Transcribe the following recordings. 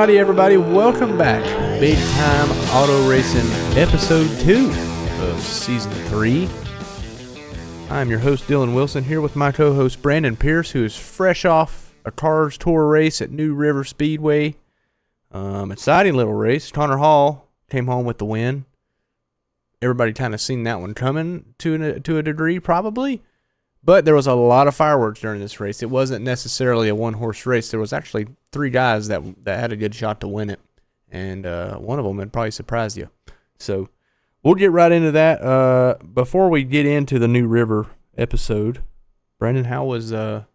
Howdy, everybody. Welcome back. Big Time Auto Racing, Episode 2 of Season 3. I'm your host, Dylon Wilson, here with my co-host, Brandon Pierce, who is fresh off a Cars Tour race at New River Speedway. Exciting little race. Connor Hall came home with the win. Everybody kind of seen that one coming to a degree, probably. But there was a lot of fireworks during this race. It wasn't necessarily a one-horse race. There was actually 3 guys that had a good shot to win it. And one of them had probably surprised you. So we'll get right into that. Before we get into the New River episode, Brandon, how's your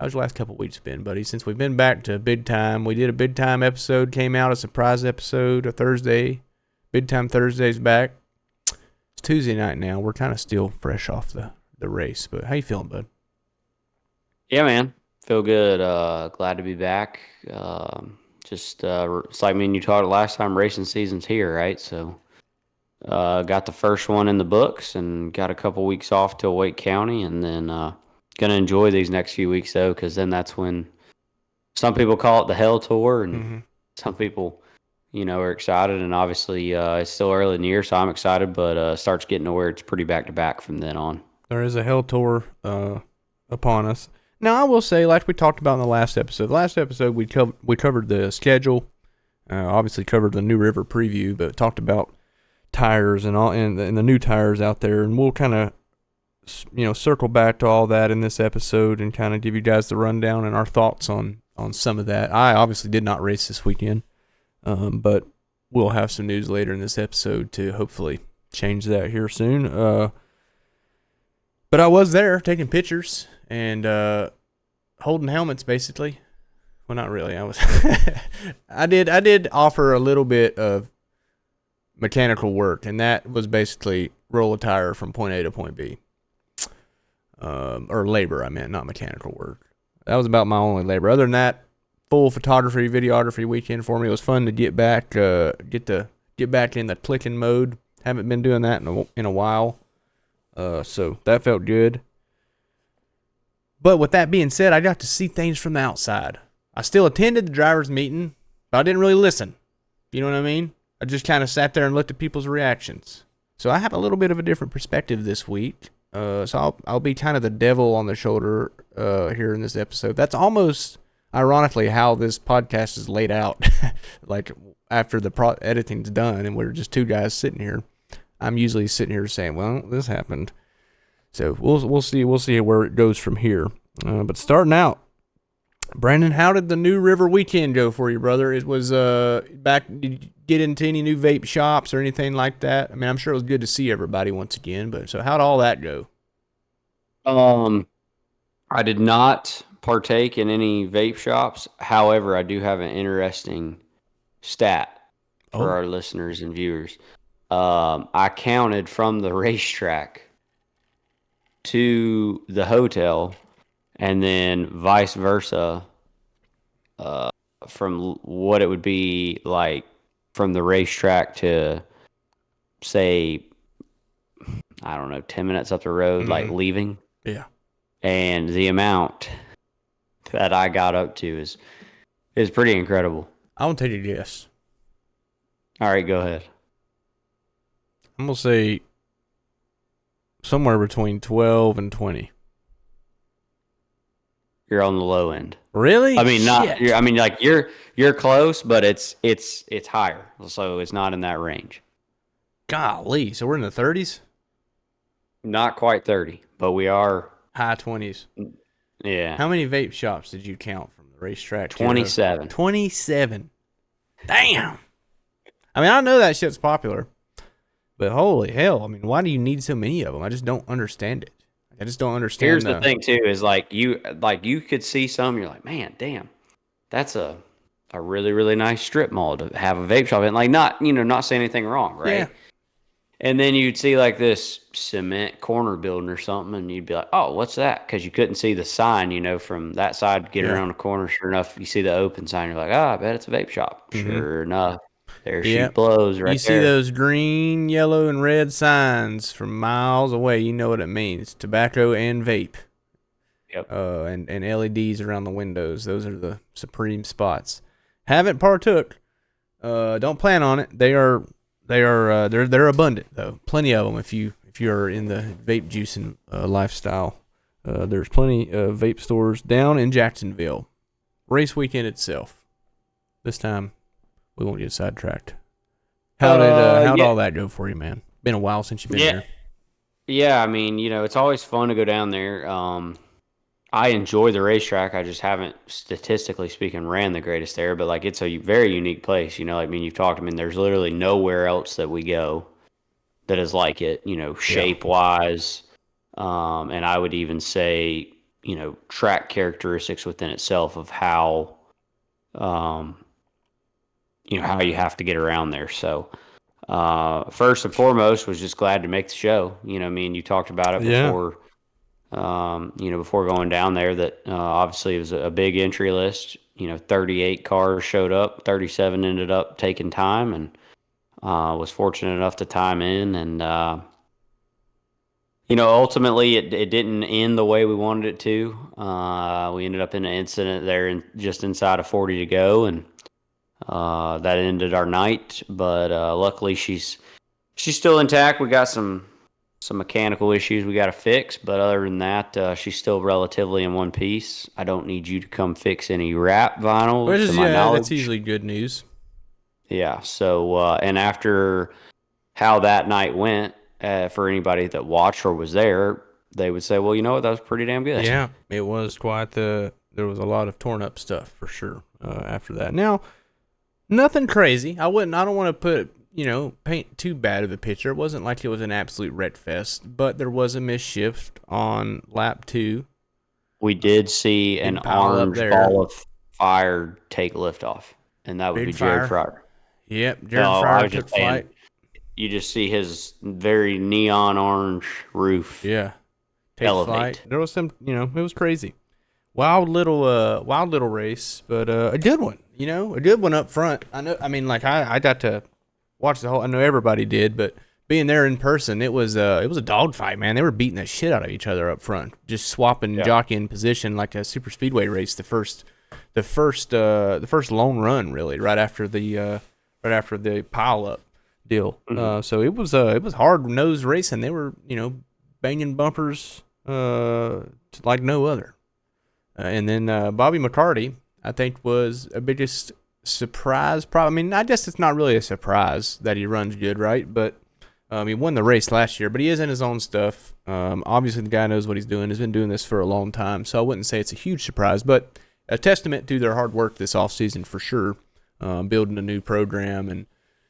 last couple weeks been, buddy? Since we've been back to Big Time, we did a Big Time episode, came out a surprise episode, a Thursday. Big Time Thursday's back. It's Tuesday night now. We're kind of still fresh off the race, but how you feeling, bud? Yeah, man, feel good. Glad to be back. It's like me and you talked last time. Racing season's here, right? So got the first one in the books and got a couple weeks off till Wake County, and then gonna enjoy these next few weeks though, because then that's when some people call it the Hell Tour, and some people are excited, and obviously it's still early in the year, so I'm excited, but starts getting to where it's pretty back to back from then on. There is a Hell Tour upon us. Now, I will say, like we talked about in the last episode, we covered the schedule, obviously covered the New River preview, but talked about tires and all, and the new tires out there, and we'll kind of circle back to all that in this episode and kind of give you guys the rundown and our thoughts on some of that. I obviously did not race this weekend, but we'll have some news later in this episode to hopefully change that here soon. But I was there taking pictures and holding helmets, basically. Well, not really. I did offer a little bit of mechanical work, and that was basically roll a tire from point A to point B. Or labor, I meant, not mechanical work. That was about my only labor. Other than that, full photography, videography weekend for me. It was fun to get back, get back in the clicking mode. Haven't been doing that in a while. So that felt good. But with that being said, I got to see things from the outside. I still attended the driver's meeting, but I didn't really listen. You know what I mean? I just kind of sat there and looked at people's reactions. So I have a little bit of a different perspective this week. So I'll be kind of the devil on the shoulder here in this episode. That's almost ironically how this podcast is laid out. Like after the editing's done and we're just 2 guys sitting here, I'm usually sitting here saying, well, this happened. So we'll see where it goes from here. But starting out, Brandon, how did the New River weekend go for you, brother? It was back. Did you get into any new vape shops or anything like that? I mean, I'm sure it was good to see everybody once again. But so how'd all that go? I did not partake in any vape shops. However, I do have an interesting stat for our listeners and viewers. I counted from the racetrack to the hotel, and then vice versa, from what it would be like from the racetrack to, say, I don't know, 10 minutes up the road, like leaving. Yeah. And the amount that I got up to is pretty incredible. I will take a guess. All right, go ahead. I'm going to say somewhere between 12 and 20. You're on the low end. Really? I mean, not. I mean, like you're close, but it's higher, so it's not in that range. Golly, so we're in the 30s? Not quite 30, but we are high 20s. Yeah. How many vape shops did you count from the racetrack? 27. 27. Damn. I mean, I know that shit's popular. But holy hell, I mean, why do you need so many of them? I just don't understand it. I just don't understand. Here's the thing too, is like you could see some, you're like, man, damn, that's a really, really nice strip mall to have a vape shop in. Like not saying anything wrong, right? Yeah. And then you'd see like this cement corner building or something, and you'd be like, oh, what's that? Because you couldn't see the sign, from that side, get around the corner. Sure enough, you see the open sign, you're like, oh, I bet it's a vape shop. Sure enough. There she blows right there. You see those green, yellow, and red signs from miles away. You know what it means. Tobacco and vape. Yep. And LEDs around the windows. Those are the supreme spots. Haven't partook. Don't plan on it. They're abundant though. Plenty of them if you're in the vape juicing lifestyle. There's plenty of vape stores down in Jacksonville. Race weekend itself. This time we won't get sidetracked. How'd all that go for you, man? Been a while since you've been there. Yeah, I mean, it's always fun to go down there. I enjoy the racetrack. I just haven't, statistically speaking, ran the greatest there. But like, it's a very unique place. You've talked. I mean, there's literally nowhere else that we go that is like it. Shape wise, and I would even say, track characteristics within itself of how, how you have to get around there. So, first and foremost, was just glad to make the show. Me and you talked about it before. Before going down there, that obviously it was a big entry list. 38 cars showed up, 37 ended up taking time, and was fortunate enough to time in. And ultimately it didn't end the way we wanted it to. We ended up in an incident there, just inside of 40 to go, and that ended our night. But luckily she's still intact. We got some mechanical issues we got to fix, but other than that, she's still relatively in one piece. I don't need you to come fix any wrap vinyl, to my knowledge. That's usually good news. Yeah. So, and after how that night went, for anybody that watched or was there, they would say, well, you know what, that was pretty damn good. Yeah, it was there was a lot of torn up stuff for sure after that. Now, nothing crazy. I don't want to put paint too bad of a picture. It wasn't like it was an absolute wreck fest, but there was a misshift on lap 2. We did see an orange ball of fire take liftoff, and that would be Jared Fryer. Yep, Jared Fryer took flight. You just see his very neon orange roof. Yeah, take flight. There was some, it was crazy. Wild little race, but a good one. A good one up front. I got to watch the whole. I know everybody did, but being there in person, it was a dogfight, man. They were beating the shit out of each other up front, just swapping jockeying position like a super speedway race. The first lone run, really, right after the pile up deal. Mm-hmm. So it was hard nose racing. They were banging bumpers like no other. And then Bobby McCarty, I think, was a biggest surprise. I guess it's not really a surprise that he runs good, right? But he won the race last year, but he is in his own stuff. Obviously, the guy knows what he's doing. He's been doing this for a long time, so I wouldn't say it's a huge surprise, but a testament to their hard work this offseason for sure, building a new program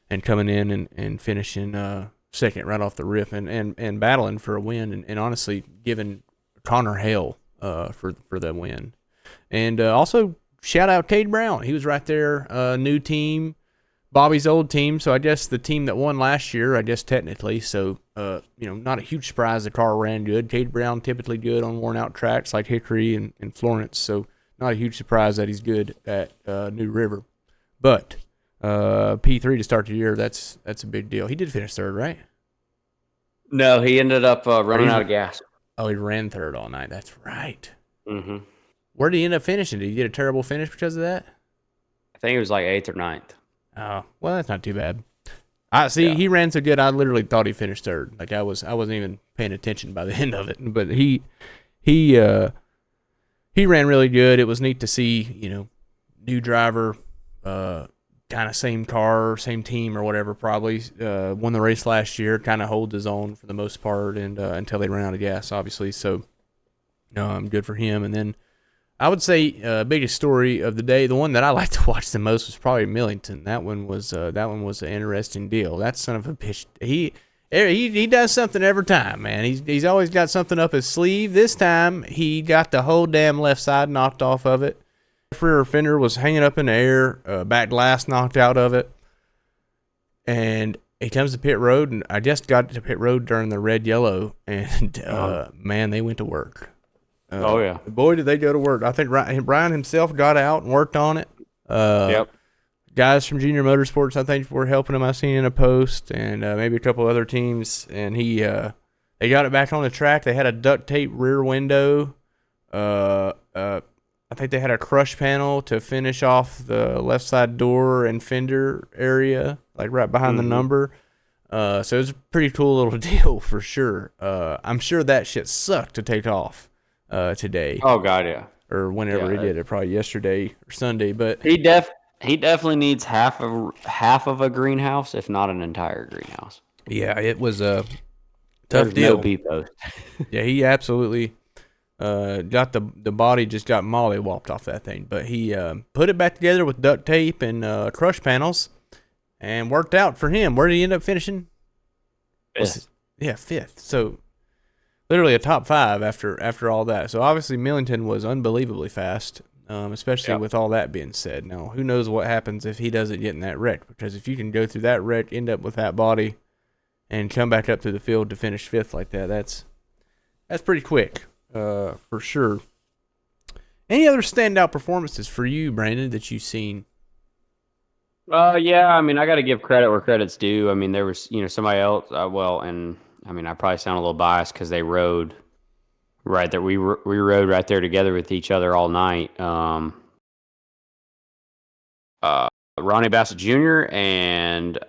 and coming in and finishing second right off the rip and battling for a win and honestly giving Connor hell for the win. And also, shout out Cade Brown. He was right there, new team, Bobby's old team. So I guess the team that won last year, I guess technically. So, not a huge surprise the car ran good. Cade Brown typically good on worn out tracks like Hickory and Florence. So not a huge surprise that he's good at New River. But P3 to start the year, that's a big deal. He did finish third, right? No, he ended up running out of gas. Oh, he ran third all night. That's right. Mm-hmm. Where did he end up finishing? Did he get a terrible finish because of that? I think it was like 8th or 9th. Oh, well, that's not too bad. He ran so good, I literally thought he finished third. Like I wasn't even paying attention by the end of it. But he ran really good. It was neat to see, new driver, kind of same car, same team or whatever, probably won the race last year, kind of holds his own for the most part, and until they ran out of gas, obviously. So, good for him. And then I would say biggest story of the day, the one that I like to watch the most was probably Millington. That one was an interesting deal. That son of a bitch, he does something every time, man. He's always got something up his sleeve. This time he got the whole damn left side knocked off of it. Rear fender was hanging up in the air, back glass knocked out of it, and he comes to pit road, and I just got to pit road during the red yellow, and man, they went to work. Oh yeah, boy, did they go to work! I think Brian himself got out and worked on it. Yep. Guys from Junior Motorsports, I think, were helping him. I seen in a post, and maybe a couple other teams, and they got it back on the track. They had a duct tape rear window. I think they had a crush panel to finish off the left side door and fender area, like right behind the number. So it was a pretty cool little deal for sure. I'm sure that shit sucked to take off today. Oh God, yeah. Or whenever he did it, probably yesterday or Sunday. But he definitely needs half of a greenhouse, if not an entire greenhouse. Yeah, it was a tough deal. No B-post. Yeah, he absolutely got the body just got mollywopped off that thing. But he put it back together with duct tape and crush panels, and worked out for him. Where did he end up finishing? Fifth. Yeah, fifth. So literally a top 5 after all that. So obviously Millington was unbelievably fast, especially with all that being said. Now, who knows what happens if he doesn't get in that wreck? Because if you can go through that wreck, end up with that body, and come back up to the field to finish 5th like that, that's pretty quick, for sure. Any other standout performances for you, Brandon, that you've seen? Yeah, I mean, I got to give credit where credit's due. I mean, there was, somebody else, and I mean, I probably sound a little biased because they rode right there. We rode right there together with each other all night. Ronnie Bassett Jr. and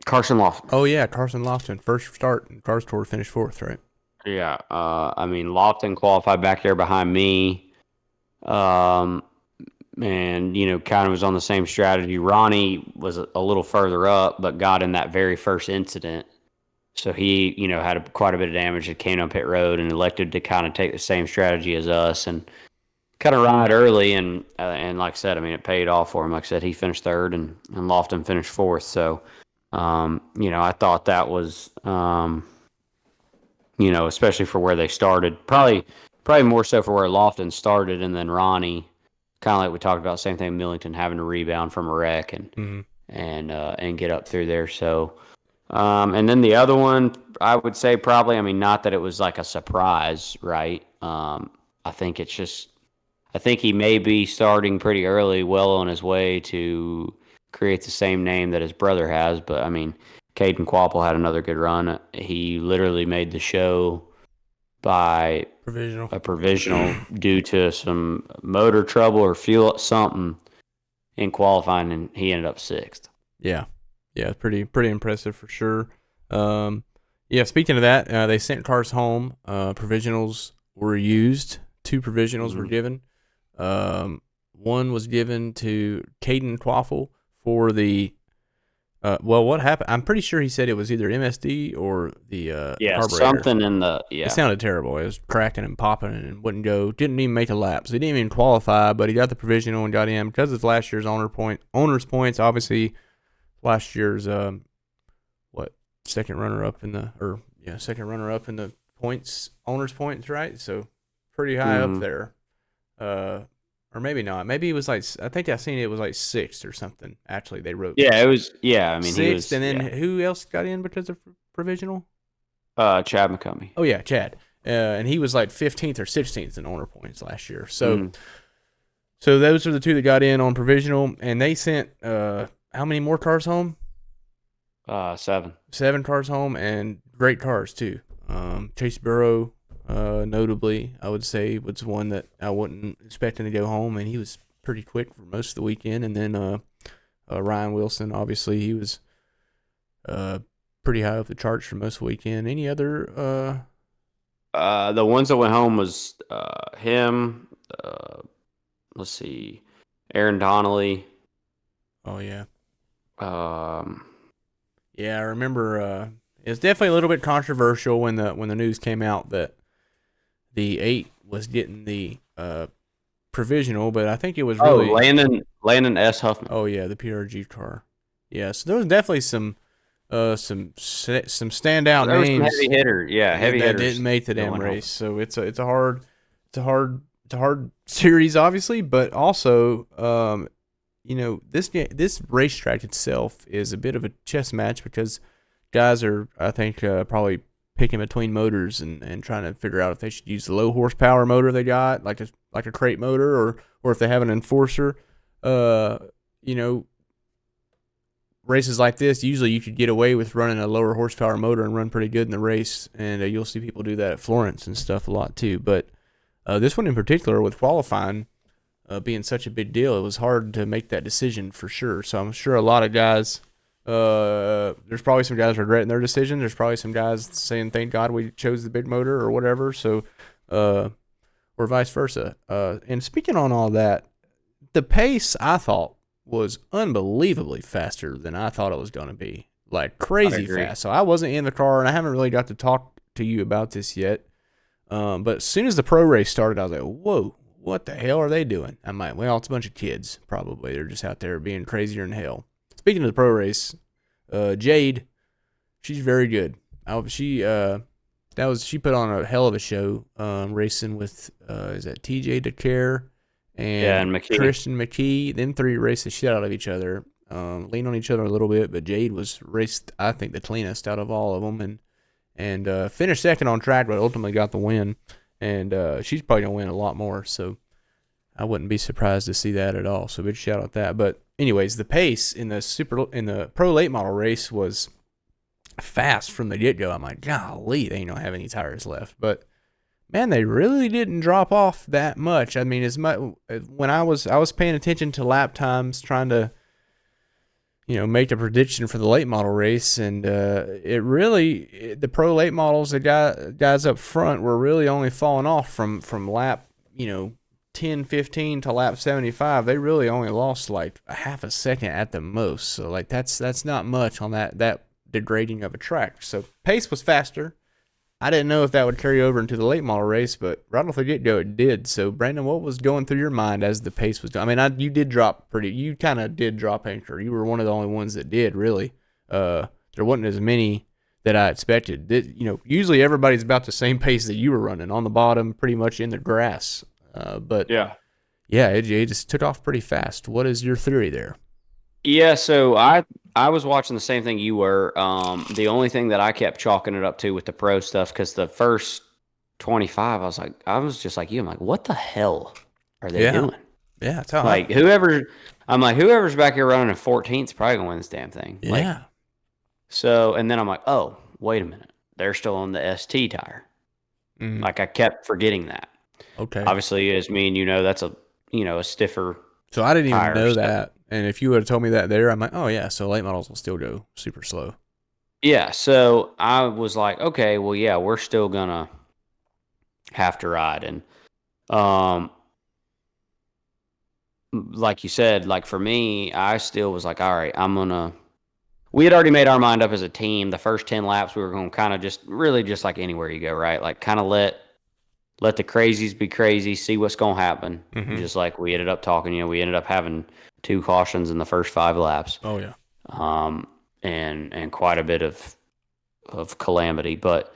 Carson Lofton. Oh yeah, Carson Lofton, first start, and Cars Tour finished 4th, right? Yeah, I mean, Lofton qualified back there behind me. And, kind of was on the same strategy. Ronnie was a little further up, but got in that very first incident. So he, had quite a bit of damage that came on pit road and elected to kind of take the same strategy as us and kind of ride early. And like I said, I mean, it paid off for him. Like I said, he finished 3rd and Lofton finished 4th. So, I thought that was, especially for where they started, probably more so for where Lofton started, and then Ronnie, kind of like we talked about, same thing, Millington having to rebound from a wreck and get up through there. So, and then the other one, I would say probably, I mean, not that it was like a surprise, right? I think he may be starting pretty early, well on his way to create the same name that his brother has. But I mean, Caden Quapple had another good run. He literally made the show by a provisional due to some motor trouble or fuel something in qualifying, and he ended up 6th. Yeah, pretty impressive for sure. Speaking of that, they sent cars home. Provisionals were used. 2 provisionals were given. One was given to Caden Quaffle for the what happened? I'm pretty sure he said it was either MSD or the carburetor. Something in the It sounded terrible. It was cracking and popping and wouldn't go. Didn't even make a lap. So he didn't even qualify, but he got the provisional and got in because it's last year's owner's points. Obviously, last year's second runner up in the points, owner's points, right? So pretty high up there. Or maybe not. Maybe it was like, I think I seen it was like 6th or something. Actually, they wrote. Yeah, it was. Yeah, I mean, 6th, he was. And then who else got in because of provisional? Chad McCummey. Oh yeah, Chad. And he was like 15th or 16th in owner points last year. So, so those are the 2 that got in on provisional, and they sent how many more cars home? 7. 7 cars home, and great cars too. Chase Burrow. Notably, I would say, was one that I wasn't expecting to go home, and he was pretty quick for most of the weekend. And then Ryan Wilson, obviously, he was pretty high up the charts for most of the weekend. Any other? The ones that went home was him. Let's see, Aaron Donnelly. Oh yeah. Yeah, I remember. It's definitely a little bit controversial when the news came out that the 8 was getting the provisional, but I think it was really Landon S. Huffman. Oh yeah, the PRG car. Yeah, so there was definitely some standout there names. Was some heavy hitter, heavy hitters that didn't make the damn race. So it's a hard series, obviously, but also this racetrack itself is a bit of a chess match because guys are, I think, probably picking between motors and trying to figure out if they should use the low horsepower motor they got, like a crate motor, or if they have an enforcer. Races like this, usually you could get away with running a lower horsepower motor and run pretty good in the race, and you'll see people do that at Florence and stuff a lot too. But This one in particular, with qualifying being such a big deal, it was hard to make that decision for sure. So I'm sure a lot of guys, there's probably some guys regretting their decision. There's probably some guys saying, "Thank God we chose the big motor" or whatever. So, or vice versa. And speaking on all that, the pace I thought was unbelievably faster than I thought it was going to be. Like crazy fast. So I wasn't in the car, and I haven't really got to talk to you about this yet. But as soon as the pro race started, I was like, "Whoa, what the hell are they doing?" I'm like, "Well, it's a bunch of kids. Probably they're just out there being crazier than hell." Speaking of the pro race, Jade, she's very good. She put on a hell of a show, racing with is that TJ DeCare and McKee. Christian McKee. Them three raced the shit out of each other, lean on each other a little bit, but Jade was raced, I think, the cleanest out of all of them, and finished second on track, but ultimately got the win. And she's probably gonna win a lot more, so I wouldn't be surprised to see that at all. So big shout out that. But anyways, the pace in the pro late model race was fast from the get go. I'm like, golly, they ain't gonna have any tires left. But man, they really didn't drop off that much. I mean, as much when I was paying attention to lap times, trying to make a prediction for the late model race, and the pro late models, the guys up front were really only falling off from lap 10, 15 to lap 75. They really only lost like a half a second at the most. So like that's not much on that degrading of a track. So pace was faster. I didn't know if that would carry over into the late model race, but right off the get-go it did. So Brandon, what was going through your mind as the pace was done? I mean, you kind of did drop anchor. You were one of the only ones that did, really. There wasn't as many that I expected. Usually everybody's about the same pace that you were running, on the bottom, pretty much in the grass. But yeah, it just took off pretty fast. What is your theory there? Yeah, so I was watching the same thing you were. The only thing that I kept chalking it up to with the pro stuff, because the first 25, I was just like you. I'm like, what the hell are they doing? Yeah, it's all like whoever's back here running in 14th is probably gonna win this damn thing. Yeah. So, and then I'm like, oh, wait a minute, they're still on the ST tire. Mm. Like I kept forgetting that. Okay. Obviously, as me and that's a stiffer. So I didn't even know that. And if you would have told me that there, I'm like, oh yeah, so late models will still go super slow. Yeah, so I was like, okay, well, yeah, we're still gonna have to ride, and like you said, like for me, I still was like, all right, we had already made our mind up as a team. The first 10 laps, we were going to kind of just like anywhere you go, right? Like kind of let the crazies be crazy, see what's going to happen. Mm-hmm. Just like we ended up talking, we ended up having 2 cautions in the first 5 laps. Oh yeah. And quite a bit of calamity, but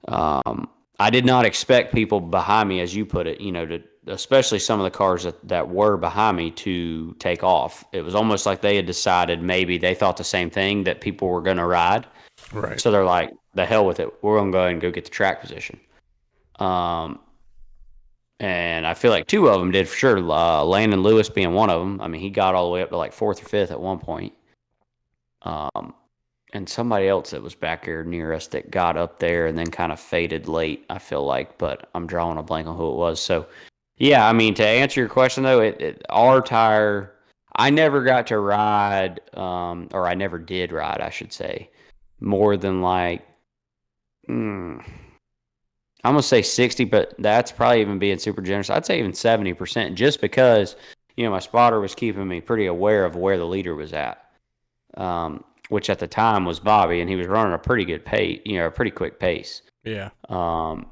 I did not expect people behind me, as you put it, especially some of the cars that were behind me, to take off. It was almost like they had decided, maybe they thought the same thing, that people were going to ride. Right. So they're like, the hell with it. We're going to go ahead and go get the track position. And I feel like 2 of them did for sure. Landon Lewis being one of them. I mean, he got all the way up to like 4th or 5th at one point. And somebody else that was back here near us that got up there and then kind of faded late, I feel like, but I'm drawing a blank on who it was. So, yeah, I mean, to answer your question, though, our tire, I never got to ride, or I never did ride, I should say, more than like, I'm going to say 60, but that's probably even being super generous. I'd say even 70%, just because, my spotter was keeping me pretty aware of where the leader was at. Which at the time was Bobby, and he was running a pretty good pace, a pretty quick pace. Yeah.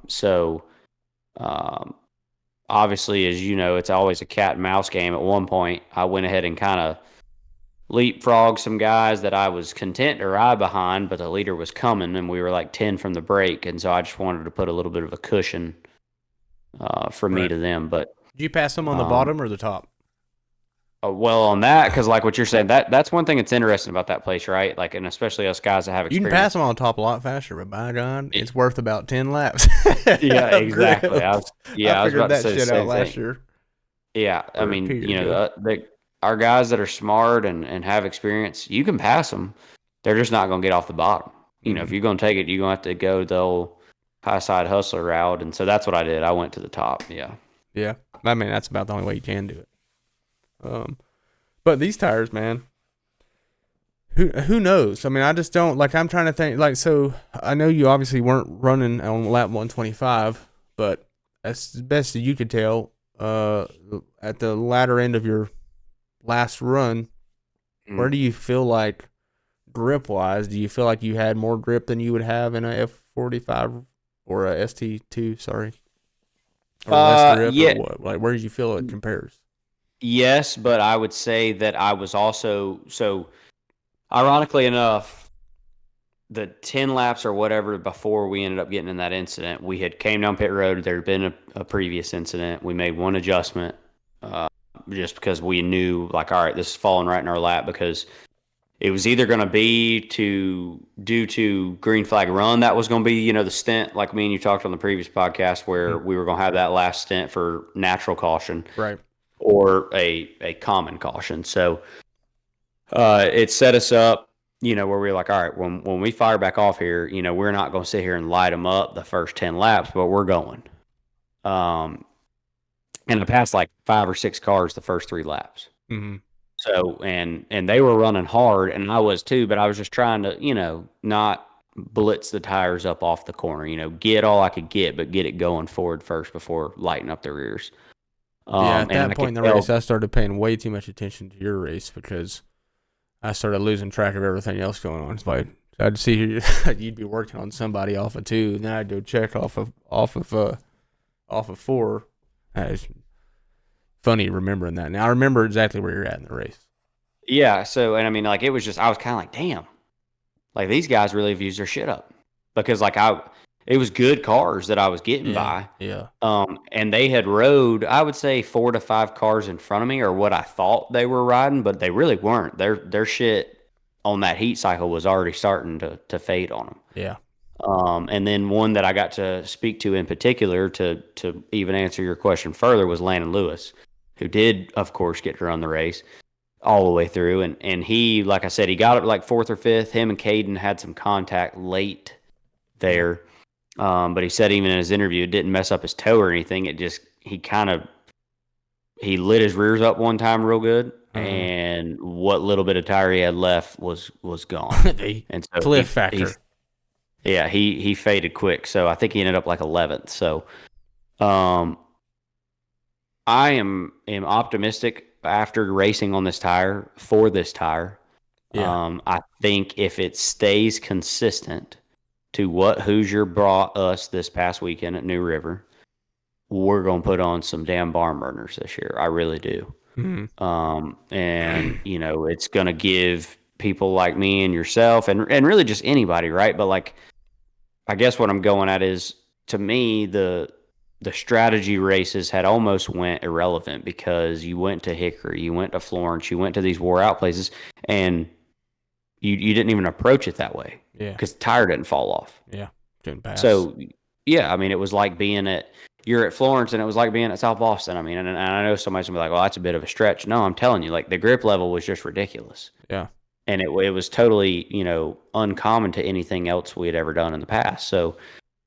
So, obviously, as you know, it's always a cat and mouse game. At one point, I went ahead and kind of leapfrogged some guys that I was content to ride behind, but the leader was coming, and we were like 10 from the break, and so I just wanted to put a little bit of a cushion from me to them. But did you pass them on the bottom or the top? Well, on that, because like what you're saying, that's one thing that's interesting about that place, right? Like, and especially us guys that have experience. You can pass them on top a lot faster, but by God, it's worth about 10 laps. Yeah, exactly. I was about to say the same last year. Yeah, I mean, our guys that are smart and have experience, you can pass them. They're just not going to get off the bottom. If you're going to take it, you're going to have to go high side hustler route, and so that's what I did. I went to the top. Yeah. Yeah. I mean, that's about the only way you can do it. But these tires, man, who knows? I mean, I just don't like. I'm trying to think. Like, so I know you obviously weren't running on lap 125, but as best as you could tell, at the latter end of your last run, where do you feel like grip wise? Do you feel like you had more grip than you would have in a F45 or a ST2? Sorry, or less grip, Yeah. or what? Like, where do you feel it compares? Yes, but I would say that I was also so. Ironically enough, the 10 laps or whatever before we ended up getting in that incident, we had came down pit road. There had been a previous incident. We made one adjustment just because we knew, like, all right, this is falling right in our lap because it was either going to be due to green flag run. That was going to be, the stint, like me and you talked on the previous podcast, where we were going to have that last stint for natural caution. Right. Or a common caution. So it set us up, where we were like, all right, when we fire back off here, we're not going to sit here and light them up the first 10 laps, but we're going. And I passed like 5 or 6 cars the first 3 laps. Mm-hmm. So, and they were running hard, and I was too, but I was just trying to, not blitz the tires up off the corner, get all I could get, but get it going forward first before lighting up the rears. Yeah, at that point in the race, I started paying way too much attention to your race because I started losing track of everything else going on. It's like I'd see you'd be working on somebody off of 2, and then I'd go check off of 4. It's funny remembering that. Now I remember exactly where you're at in the race. Yeah. So, and I mean, like, it was just, I was kind of like, damn, like these guys really have used their shit up because like it was good cars that I was getting by. Yeah. And they had rode, I would say 4 to 5 cars in front of me, or what I thought they were riding, but they really weren't. Their shit on that heat cycle was already starting to fade on them. Yeah. And then one that I got to speak to in particular to even answer your question further was Landon Lewis, who did, of course, get to run the race all the way through. And he, like I said, he got up like 4th or 5th. Him and Caden had some contact late there. But he said even in his interview, it didn't mess up his toe or anything. It just, he lit his rears up one time real good. And what little bit of tire he had left was gone. And so cliff factor. He faded quick. So I think he ended up like 11th. So I am optimistic after racing on this tire for this tire. Yeah. I think if it stays consistent to what Hoosier brought us this past weekend at New River, we're going to put on some damn barn burners this year. I really do. Mm-hmm. And, it's going to give people like me and yourself and really just anybody, right? But like, I guess what I'm going at is, to me, the strategy races had almost went irrelevant because you went to Hickory, you went to Florence, you went to these wore out places, and you didn't even approach it that way. Yeah. Because the tire didn't fall off. Yeah. Didn't pass. So, yeah, I mean, it was like you're at Florence and it was like being at South Boston. I mean, and I know somebody's going to be like, well, that's a bit of a stretch. No, I'm telling you, like, the grip level was just ridiculous. Yeah. And it was totally, uncommon to anything else we had ever done in the past. So,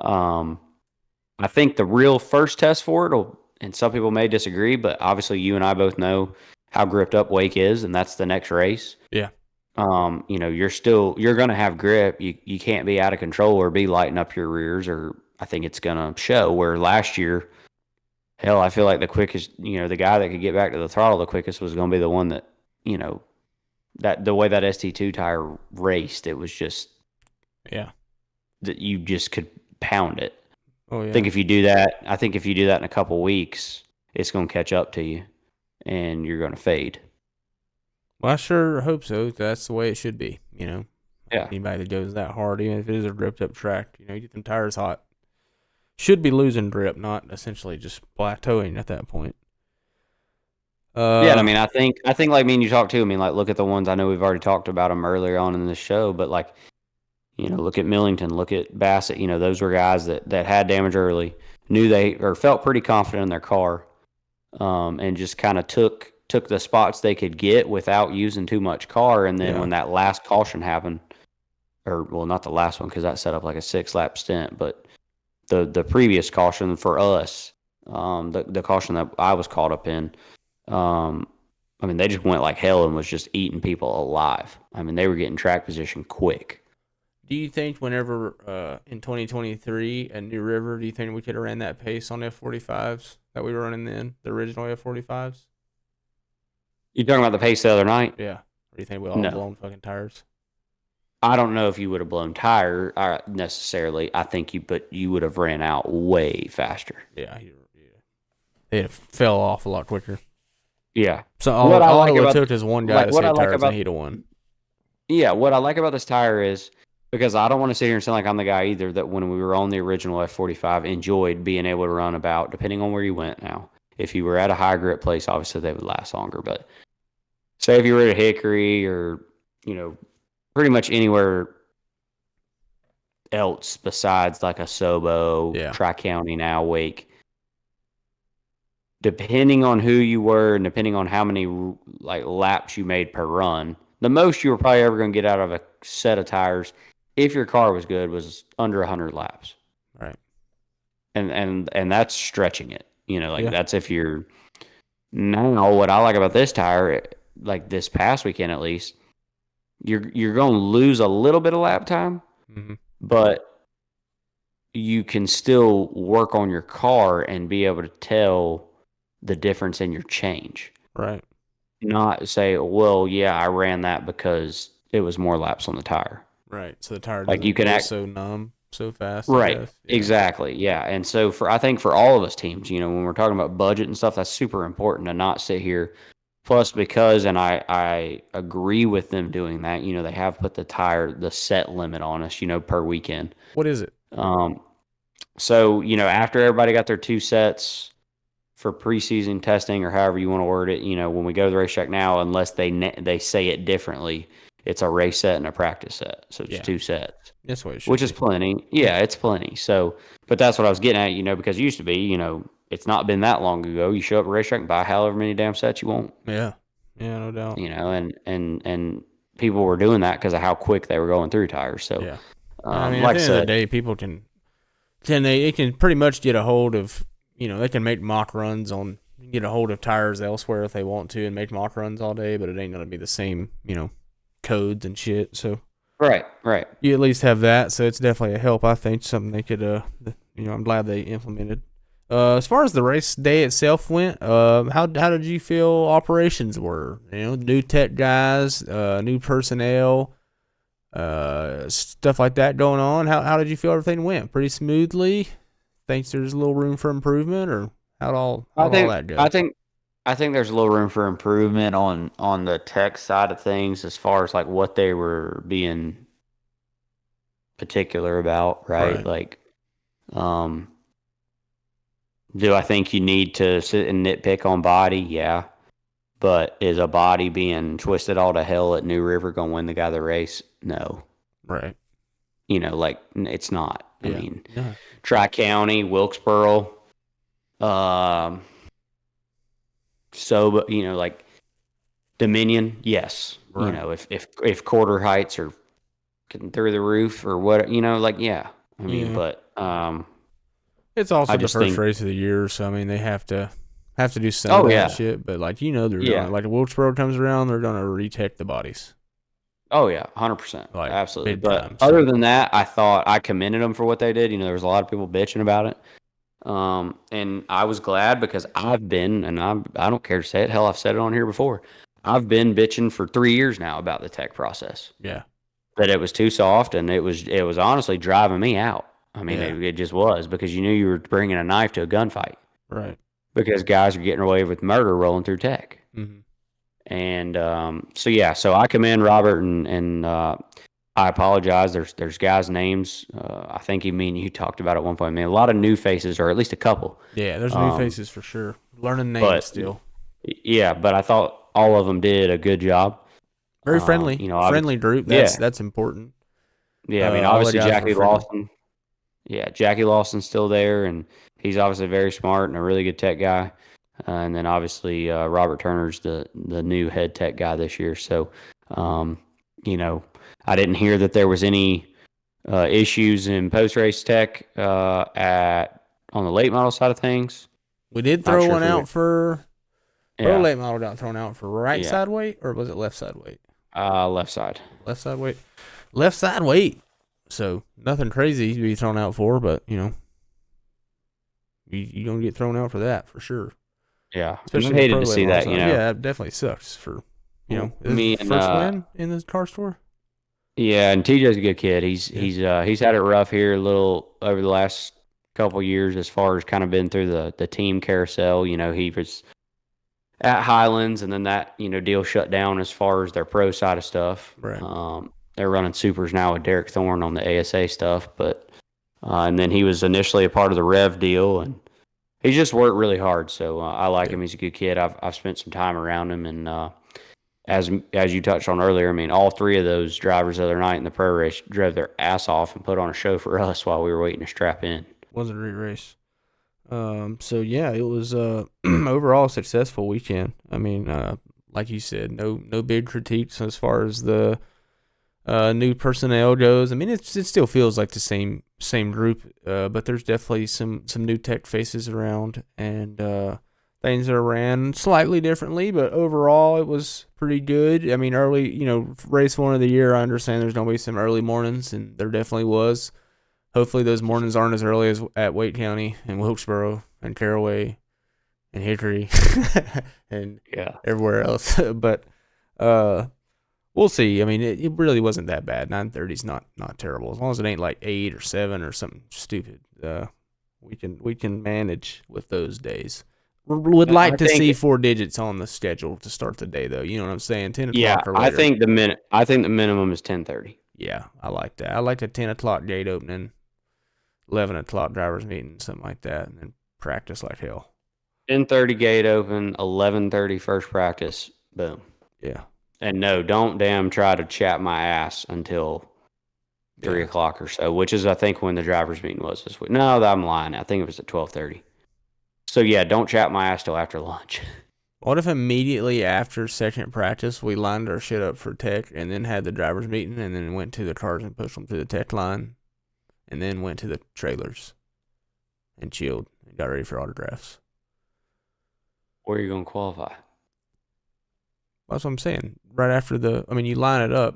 I think the real first test for it, and some people may disagree, but obviously you and I both know how gripped up Wake is, and that's the next race. Yeah. You're going to have grip. You can't be out of control or be lighting up your rears, or I think it's going to show. Where last year, hell, I feel like the quickest, the guy that could get back to the throttle the quickest was going to be the one that, that the way that ST2 tire raced, it was just, that you just could pound it. Oh yeah. I think if you do that in a couple weeks, it's going to catch up to you, and you're going to fade. Well, I sure hope so. That's the way it should be. Yeah. Anybody that goes that hard, even if it is a gripped up track, you get them tires hot, should be losing grip, not essentially just plateauing at that point. Yeah, I mean, I think like me and you talked too. I mean, like, look at the ones, I know we've already talked about them earlier on in the show, but like, look at Millington, look at Bassett. Those were guys that had damage early, knew they or felt pretty confident in their car, and just kind of took the spots they could get without using too much car. And then when that last caution happened, or well, not the last one because that set up like a 6-lap stint, but the previous caution for us, the caution that I was caught up in, I mean, they just went like hell and was just eating people alive. I mean, they were getting track position quick. Do you think whenever in 2023 at New River, do you think we could have ran that pace on F45s that we were running then, the original F45s? You talking about the pace the other night? Yeah. Or do you think we all No. blown fucking tires? I don't know if you would have blown tire necessarily. I think you would have ran out way faster. Yeah. It fell off a lot quicker. Yeah. So all it took is one guy to save tires and he'd have won. Yeah, what I like about this tire is, because I don't want to sit here and sound like I'm the guy either, that when we were on the original F45, enjoyed being able to run about, depending on where you went now. If you were at a high grip place, obviously they would last longer. But say if you were at a Hickory or, pretty much anywhere else besides like a Sobo, Tri-County now, Wake, depending on who you were and depending on how many like laps you made per run, the most you were probably ever going to get out of a set of tires, if your car was good, was under 100 laps. Right. And that's stretching it. That's if you're... Now, what I like about this tire, like this past weekend at least, you're going to lose a little bit of lap time, but you can still work on your car and be able to tell the difference in your change. Right. Not say, well, yeah, I ran that because it was more laps on the tire. Right. So the tire like you can act so numb so fast. Right. Yeah. Exactly. Yeah. And so I think for all of us teams, when we're talking about budget and stuff, that's super important to not sit here. Plus, because, and I agree with them doing that, they have put the set limit on us, per weekend. What is it? So, after everybody got their 2 sets for preseason testing or however you want to word it, when we go to the racetrack now, unless they say it differently, it's a race set and a practice set. So it's 2 sets. That's what it should which be. is plenty. Yeah, it's plenty. So, but that's what I was getting at, because it used to be, it's not been that long ago. You show up at a racetrack and buy however many damn sets you want. Yeah. Yeah, no doubt. And people were doing that because of how quick they were going through tires. So, yeah. Like at the end of the day, people can pretty much get a hold of, they can make mock runs get a hold of tires elsewhere if they want to and make mock runs all day, but it ain't going to be the same, codes and shit. So, right. You at least have that. So it's definitely a help. I think something they could, I'm glad they implemented. As far as the race day itself went, how did you feel operations were? New tech guys, new personnel, stuff like that going on. How did you feel everything went? Pretty smoothly? Think there's a little room for improvement, or how'd all that go? I think there's a little room for improvement on the tech side of things as far as like what they were being particular about, right? Like, do I think you need to sit and nitpick on body? Yeah. But is a body being twisted all to hell at New River going to win the guy the race? No. Right. It's not. I mean, Tri-County, Wilkesboro, so, like Dominion, yes. Right. If quarter heights are getting through the roof or what, yeah. I mean, but it's also the first race of the year, so I mean they have to do some of that shit. But they're gonna, like Wilkesboro comes around, they're gonna retech the bodies. Oh yeah, 100%, absolutely. But time, other than that, I thought I commended them for what they did. There was a lot of people bitching about it, and I was glad because I've been, and I don't care to say it. Hell, I've said it on here before. I've been bitching for 3 years now about the tech process. Yeah, that it was too soft, and it was honestly driving me out. I mean, it just was, because you knew you were bringing a knife to a gunfight. Right. Because guys are getting away with murder rolling through tech. Mm-hmm. And so I commend Robert, and I apologize. There's guys' names. I think you talked about at one point. I mean, a lot of new faces, or at least a couple. Yeah, there's new faces for sure. Learning names still. Yeah, but I thought all of them did a good job. Very friendly. Friendly group. That's important. Yeah, I mean, obviously Jackie Lawson. Yeah, Jackie Lawson's still there, and he's obviously very smart and a really good tech guy. And then obviously Robert Turner's the new head tech guy this year. So, I didn't hear that there was any issues in post race tech at on the late model side of things. We did Not throw sure one if we out were, for yeah, late model got thrown out for right yeah, side weight, or was it left side weight? left side. Left side weight. Left side weight. So nothing crazy to be thrown out for, but you don't get thrown out for that for sure. Yeah, and I Especially the hated pro to late see model that. side. Yeah, it definitely sucks for is it Me the and first win in the car store? yeah, and TJ's a good kid. Yeah. He's had it rough here a little over the last couple years as far as kind of been through the team carousel. He was at Highlands, and then that deal shut down as far as their pro side of stuff. Right. They're running supers now with Derek Thorne on the ASA stuff, but and then he was initially a part of the Rev deal, and he just worked really hard. So I like Yeah. him. He's a good kid. I've spent some time around him, and as you touched on earlier, I mean, all three of those drivers the other night in the pro race drove their ass off and put on a show for us while we were waiting to strap in. Was a great race. So yeah, it was overall a successful weekend. I mean, like you said, no big critiques as far as the new personnel goes. I mean, it still feels like the same group, but there's definitely some new tech faces around, and things are ran slightly differently, but overall it was pretty good. I mean, early, race one of the year, I understand there's gonna be some early mornings, and there definitely was. Hopefully those mornings aren't as early as at Wake County and Wilkesboro and Caraway and Hickory and Yeah. everywhere else. But we'll see. I mean, it really wasn't that bad. 9:30 is not terrible, as long as it ain't like 8 or 7 or something stupid. We can manage with those days. Would like to see 4 digits on the schedule to start the day, though. You know what I'm saying? 10 Yeah, o'clock or later. I think the minimum is 10:30. Yeah, I like that. I like the 10 o'clock gate opening, 11 o'clock drivers meeting, something like that, and then practice like hell. 10:30 gate open, 11:30 first practice. Boom. Yeah. And no, don't damn try to chat my ass until 3 o'clock or so, which is I think when the drivers meeting was this week. No, I'm lying. I think it was at 12:30. So yeah, don't chat my ass till after lunch. What if immediately after second practice we lined our shit up for tech and then had the drivers meeting and then went to the cars and pushed them to the tech line and then went to the trailers and chilled and got ready for autographs? Where are you going to qualify? That's what I'm saying. Right after you line it up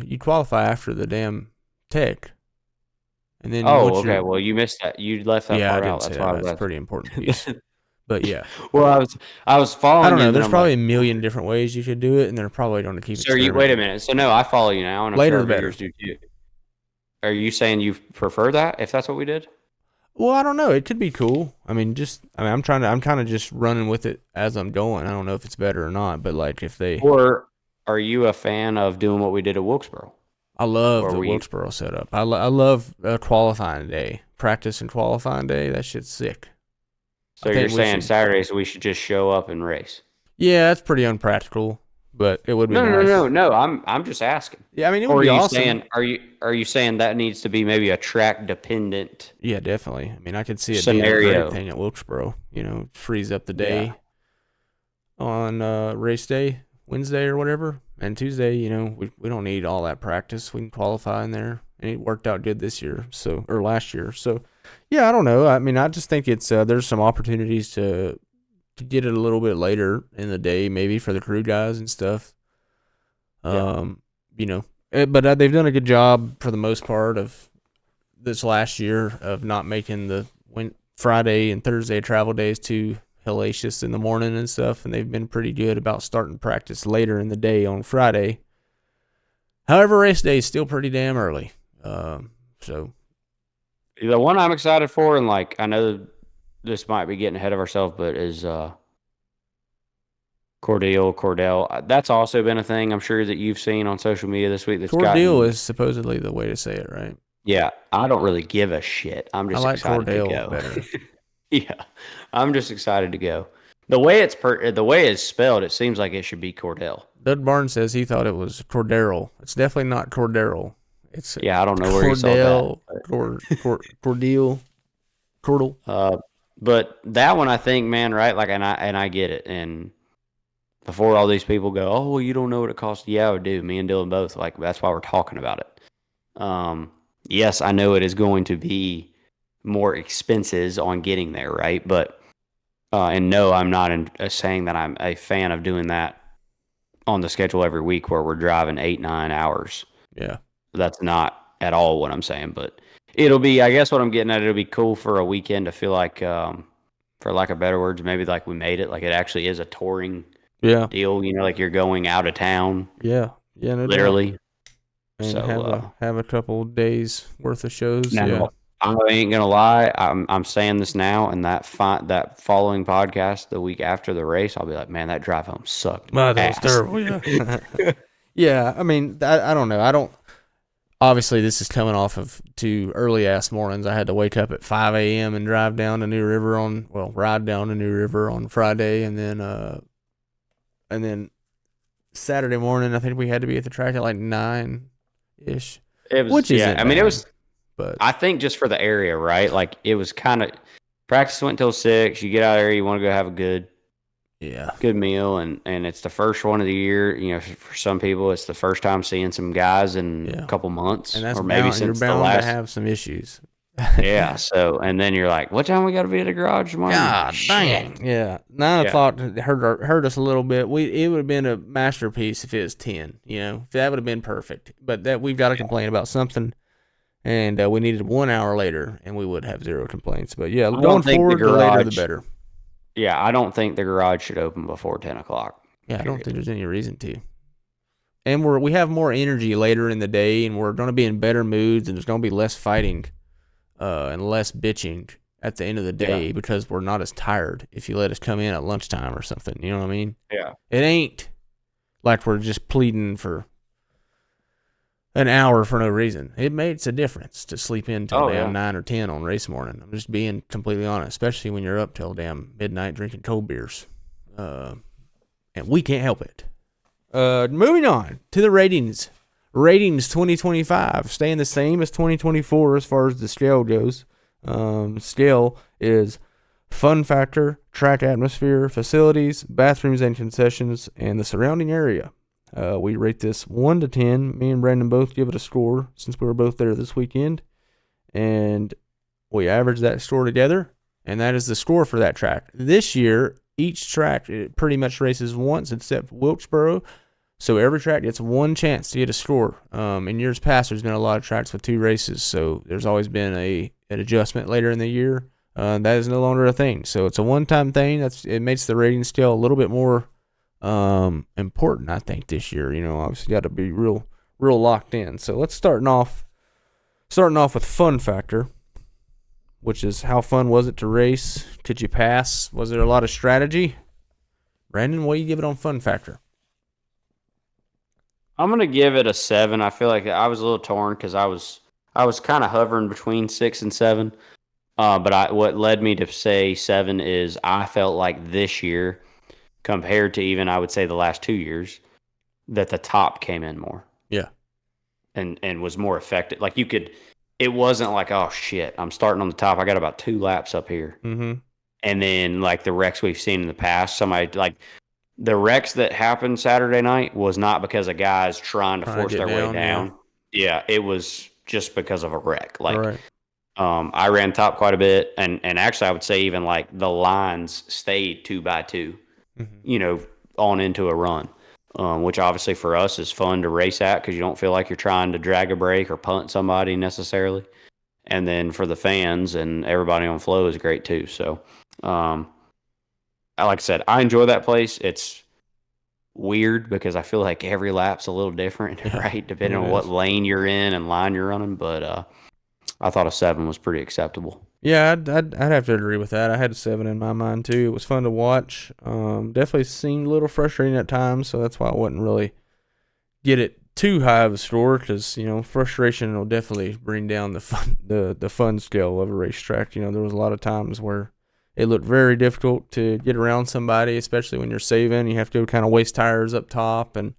you qualify after the damn tech. And then okay. Well, you missed that. You left that part out. That's why that's a pretty important piece. But yeah. Well, I was following. I don't know. You, There's probably a million different ways you could do it, and they're probably going to keep it. So wait a minute. So no, I follow you now, and later the better. Do too. Are you saying you prefer that if that's what we did? Well, I don't know. It could be cool. I'm kind of just running with it as I'm going. I don't know if it's better or not, but like if they. Or are you a fan of doing what we did at Wilkesboro? I love the Wilkesboro setup. I love qualifying day, practice and qualifying day. That shit's sick. So you're saying Saturdays we should just show up and race? Yeah, that's pretty unpractical, but it would be nice. No. I'm just asking. Yeah, I mean, it would be awesome. Are you saying that needs to be maybe a track dependent? Yeah, definitely. I mean, I could see a scenario thing at Wilkesboro. Freeze up the day on race day, Wednesday or whatever, and Tuesday. We don't need all that practice. We can qualify in there, and it worked out good this year. Or last year. So, yeah, I don't know. I mean, I just think it's there's some opportunities to get it a little bit later in the day, maybe for the crew guys and stuff. But they've done a good job for the most part of this last year of not making the Friday and Thursday travel days too hellacious in the morning and stuff, and they've been pretty good about starting practice later in the day on Friday. However, race day is still pretty damn early. So the one I'm excited for, and like I know this might be getting ahead of ourselves, but is Cordell. That's also been a thing I'm sure that you've seen on social media this week. Cordell is supposedly the way to say it, right? Yeah, I don't really give a shit. I'm just excited to go. Better. Yeah, I'm just excited to go. The way it's spelled, it seems like it should be Cordell. Doug Barnes says he thought it was Cordero. It's definitely not Cordero. It's I don't know where you saw that. Cordell. But that one, I think, man, right? Like, and I get it. And before all these people go, oh, well, you don't know what it costs. Yeah, I do. Me and Dylan both. Like, that's why we're talking about it. yes, I know it is going to be more expenses on getting there, right? But and no, I'm not saying that I'm a fan of doing that on the schedule every week where we're driving 8-9 hours. Yeah. That's not at all what I'm saying, but it'll be, I guess what I'm getting at, it'll be cool for a weekend to feel like, for lack of better words, maybe like we made it, like it actually is a touring Yeah. deal, like you're going out of town, Yeah. Yeah. No doubt. literally. And So, have a couple days worth of shows. Yeah. now I ain't gonna lie, I'm saying this now, and that following podcast the week after the race, I'll be like, man, that drive home sucked Wow, that was ass. terrible. Yeah. Yeah. I mean, I don't know. I don't. Obviously, this is coming off of 2 early ass mornings. I had to wake up at 5 a.m. and ride down to New River on Friday, and then Saturday morning, I think we had to be at the track at like 9-ish, It was, which isn't I mean, it bad, was. but I think just for the area, right? Like it was kind of practice went till 6. You get out of there, you want to go have a yeah. good meal, and it's the first one of the year. For some people, it's the first time seeing some guys in Yeah. a couple months, And that's or maybe you're since the bound last. to have some issues. Yeah. So, and then you're like, "What time we got to be at the garage tomorrow?" God Shit. dang. Yeah. 9 Yeah. o'clock hurt us a little bit. It would have been a masterpiece if it was 10, If that would have been perfect. But that we've got to complain about something. And we needed 1 hour later, and we would have 0 complaints. But yeah, don't going think the forward, the later the garage- better. Yeah, I don't think the garage should open before 10 o'clock. Yeah, I don't think there's any reason to. And we have more energy later in the day, and we're going to be in better moods, and there's going to be less fighting and less bitching at the end of the day because we're not as tired if you let us come in at lunchtime or something. You know what I mean? Yeah. It ain't like we're just pleading for an hour for no reason. It makes a difference to sleep in till 9 or 10 on race morning. I'm just being completely honest, especially when you're up till damn midnight drinking cold beers. And we can't help it. Moving on to the ratings. Ratings 2025 staying the same as 2024 as far as the scale goes. Scale is fun factor, track atmosphere, facilities, bathrooms and concessions, and the surrounding area. We rate this 1 to 10. Me and Brandon both give it a score since we were both there this weekend. And we average that score together, and that is the score for that track. This year, each track it pretty much races once except Wilkesboro. So every track gets one chance to get a score. In years past, there's been a lot of tracks with 2 races, so there's always been an adjustment later in the year. That is no longer a thing. So it's a one-time thing. It makes the rating scale a little bit more important, I think, this year. Obviously got to be real locked in. So let's starting off with fun factor, which is how fun was it to race? Could you pass? Was there a lot of strategy? Brandon, what do you give it on fun factor? I'm gonna give it a 7. I feel like I was a little torn because I was kind of hovering between 6 and 7. But what led me to say 7 is I felt like this year, compared to even I would say the last 2 years, that the top came in more. Yeah. And was more effective. Like it wasn't like, oh shit, I'm starting on the top. I got about 2 laps up here. Mm-hmm. And then like the wrecks we've seen in the past, somebody like the wrecks that happened Saturday night was not because of guys trying to force their way down. Yeah, it was just because of a wreck. Like, right. I ran top quite a bit, and actually I would say even like the lines stayed 2 by 2, Mm-hmm. On into a run, which obviously for us is fun to race at because you don't feel like you're trying to drag a brake or punt somebody necessarily. And then for the fans and everybody on flow is great too. So, like I said, I enjoy that place. It's weird because I feel like every lap's a little different, right? Depending on what lane you're in and line you're running. But I thought a 7 was pretty acceptable. Yeah, I'd have to agree with that. I had a 7 in my mind too. It was fun to watch. Definitely seemed a little frustrating at times, so that's why I wouldn't really get it too high of a score because frustration will definitely bring down the fun scale of a racetrack. There was a lot of times where it looked very difficult to get around somebody, especially when you're saving. You have to kind of waste tires up top, and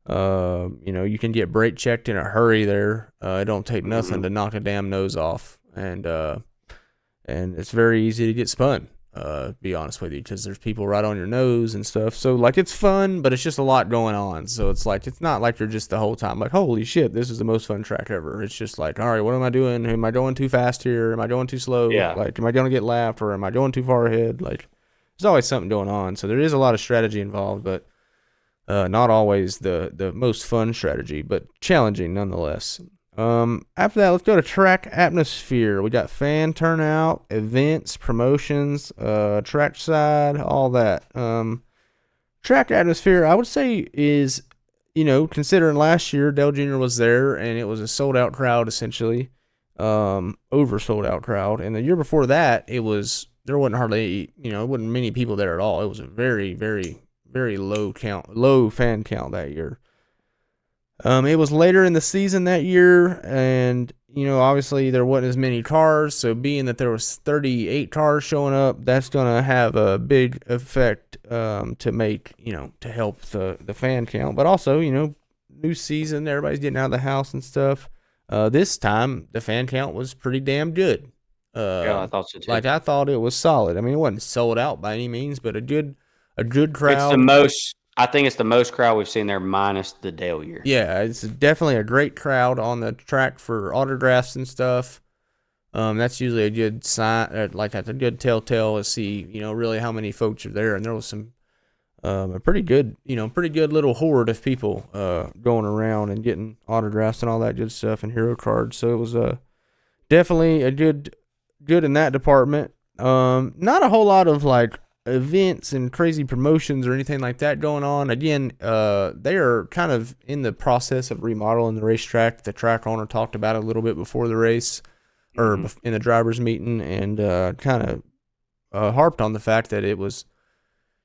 you can get brake checked in a hurry there. It don't take nothing to knock a damn nose off, and it's very easy to get spun. Be honest with you, because there's people right on your nose and stuff. So like it's fun, but it's just a lot going on. So it's like it's not like you're just the whole time like, holy shit, this is the most fun track ever. It's just like, all right, what am I doing? Am I going too fast here? Am I going too slow? Yeah. Like, am I gonna get lapped or am I going too far ahead? Like, there's always something going on. So there is a lot of strategy involved, but not always the most fun strategy, but challenging nonetheless. After that, let's go to track atmosphere. We got fan turnout, events, promotions, track side, all that. Track atmosphere, I would say is, considering last year Dale Jr. was there and it was a sold out crowd essentially, over sold out crowd. And the year before that, there wasn't hardly, it wasn't many people there at all. It was a very, very, very low fan count that year. It was later in the season that year, and obviously there wasn't as many cars. So being that there was 38 cars showing up, that's gonna have a big effect to make to help the fan count. But also new season, everybody's getting out of the house and stuff. This time the fan count was pretty damn good. Yeah, I thought so too. Like I thought it was solid. I mean, it wasn't sold out by any means, but a good crowd. It's the most. I think it's the most crowd we've seen there, minus the Dale year. Yeah, it's definitely a great crowd on the track for autographs and stuff. That's usually a good sign, like that's a good telltale to see, really how many folks are there. And there was some, a pretty good little horde of people going around and getting autographs and all that good stuff and hero cards. So it was definitely a good in that department. Not a whole lot of like events and crazy promotions or anything like that going on. Again, they are kind of in the process of remodeling the racetrack. The track owner talked about it a little bit before the race or in the drivers meeting, and kind of harped on the fact that it was,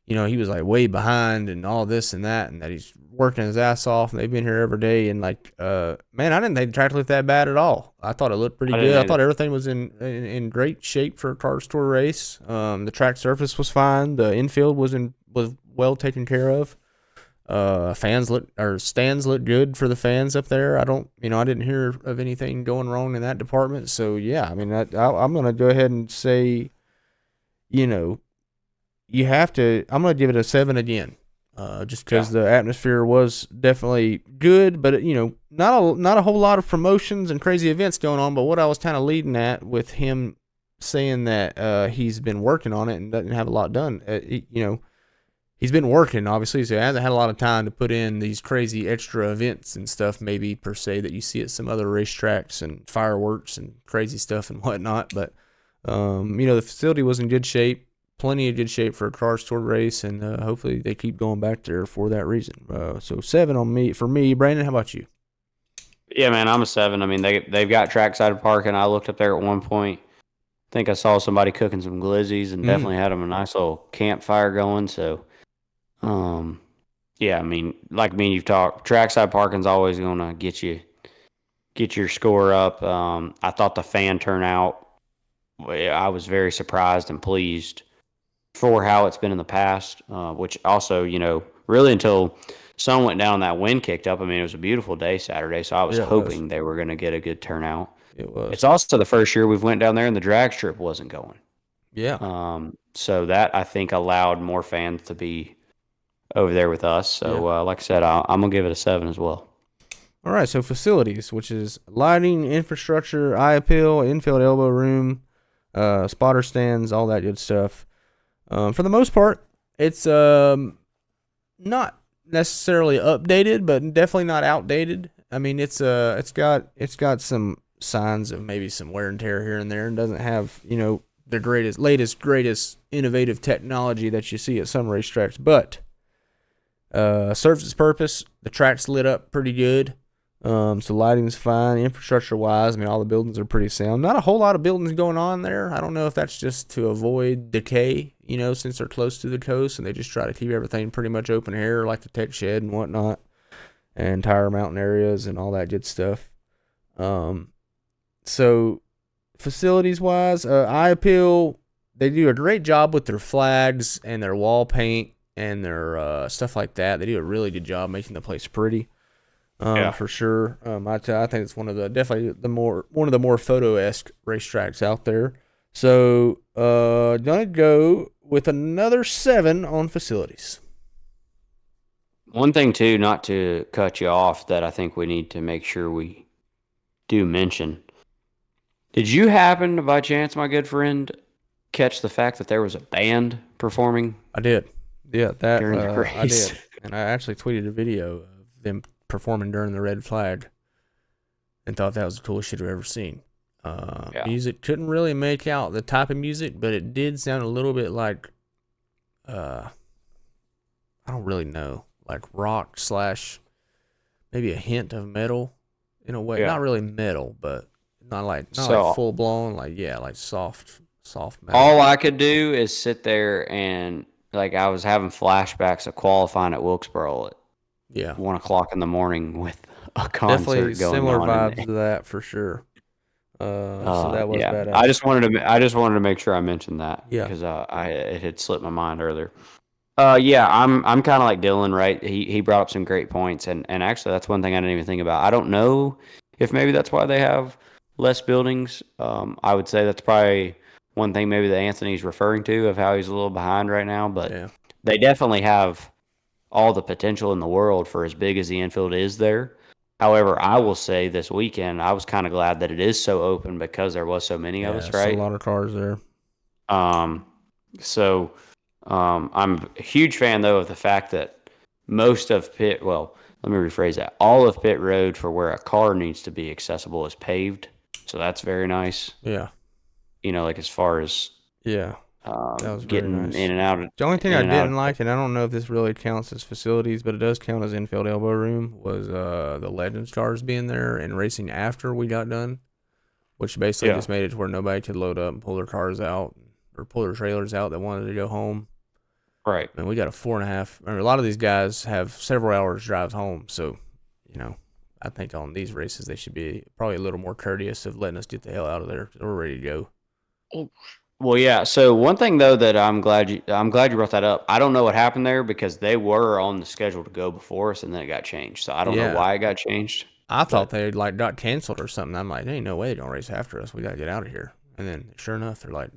he was like way behind and all this and that, and that he's working his ass off, and they've been here every day. And like, man, I didn't think the track looked that bad at all. I thought it looked pretty good. I thought everything was in great shape for a Cars Tour race. The track surface was fine. The infield was well taken care of. Stands looked good for the fans up there. I didn't hear of anything going wrong in that department. So yeah, I mean, I'm gonna go ahead and say, I'm going to give it a 7 again, just because the atmosphere was definitely good, but not a whole lot of promotions and crazy events going on. But what I was kind of leading at with him saying that he's been working on it and doesn't have a lot done, he's been working obviously, so he hasn't had a lot of time to put in these crazy extra events and stuff, maybe per se that you see at some other racetracks and fireworks and crazy stuff and whatnot. But the facility was in good shape. Plenty of good shape for a Cars Tour race, and hopefully they keep going back there for that reason. So 7 for me. Brandon, how about you? Yeah, man, I'm a 7. I mean, they've got trackside parking. I looked up there at one point. I think I saw somebody cooking some glizzies and definitely had them a nice little campfire going. So, yeah, I mean, like me and you've talked, trackside parking's always going to get your score up. I thought the fan turnout, I was very surprised and pleased for how it's been in the past, which also, really until sun went down and that wind kicked up. I mean, it was a beautiful day Saturday, so I was hoping they were going to get a good turnout. It was. It's also the first year we've went down there and the drag strip wasn't going. Yeah. So that, I think, allowed more fans to be over there with us. So, like I said, I'm going to give it a 7 as well. All right, so facilities, which is lighting, infrastructure, eye appeal, infield elbow room, spotter stands, all that good stuff. For the most part, it's not necessarily updated, but definitely not outdated. I mean, it's got some signs of maybe some wear and tear here and there, and doesn't have the latest innovative technology that you see at some racetracks, but serves its purpose. The track's lit up pretty good. So lighting's fine. Infrastructure wise, I mean, all the buildings are pretty sound. Not a whole lot of buildings going on there. I don't know if that's just to avoid decay, since they're close to the coast and they just try to keep everything pretty much open air, like the tech shed and whatnot, and tire mountain areas and all that good stuff. So facilities wise, eye appeal, they do a great job with their flags and their wall paint and their stuff like that. They do a really good job making the place pretty. For sure. I think it's one of the more photo-esque racetracks out there. So, gonna go with another 7 on facilities. One thing too, not to cut you off, that I think we need to make sure we do mention. Did you happen to, by chance, my good friend, catch the fact that there was a band performing I did. Yeah, that during the I race? did. And I actually tweeted a video of them performing during the red flag and thought that was the coolest shit I've ever seen. Yeah. Music, couldn't really make out the type of music, but it did sound a little bit like, I don't really know, like rock / maybe a hint of metal in a way. Yeah. Not really metal, but not like So full blown, like soft metal. all I could do is sit there and, like, I was having flashbacks of qualifying at Wilkesboro at Yeah, 1 o'clock in the morning with a definitely concert going similar on in vibes there. to that for sure. So that was Yeah, badass. I just wanted to make sure I mentioned that Yeah, because it had slipped my mind earlier. Yeah, I'm kind of like Dylan, right? He brought up some great points, and actually that's one thing I didn't even think about. I don't know if maybe that's why they have less buildings. I would say that's probably one thing maybe that Anthony's referring to of how he's a little behind right now, but yeah, they definitely have all the potential in the world for as big as the infield is there. However, I will say this weekend, I was kind of glad that it is so open because there was so many of yeah. us, It's a right? lot of cars there. Um, so I'm a huge fan though of the fact that most of pit, well, let me rephrase that. All of pit road for where a car needs to be accessible is paved. So that's very nice. Yeah, Like as far as yeah. That was very getting nice. The only thing in I and out didn't like, and I don't know if this really counts as facilities, but it does count as infield elbow room, was the Legends cars being there and racing after we got done, which basically yeah. just made it to where nobody could load up and pull their cars out or pull their trailers out that wanted to go home. Right. And we got a 4.5. A lot of these guys have several hours drives home, so I think on these races they should be probably a little more courteous of letting us get the hell out of there. We're ready to go. Well, yeah. So one thing though that I'm glad you brought that up. I don't know what happened there because they were on the schedule to go before us and then it got changed. So I don't know Yeah, why it got changed. I thought But they like got canceled or something. I'm like, there ain't no way they're gonna race after us. We gotta get out of here. And then sure enough, they're like,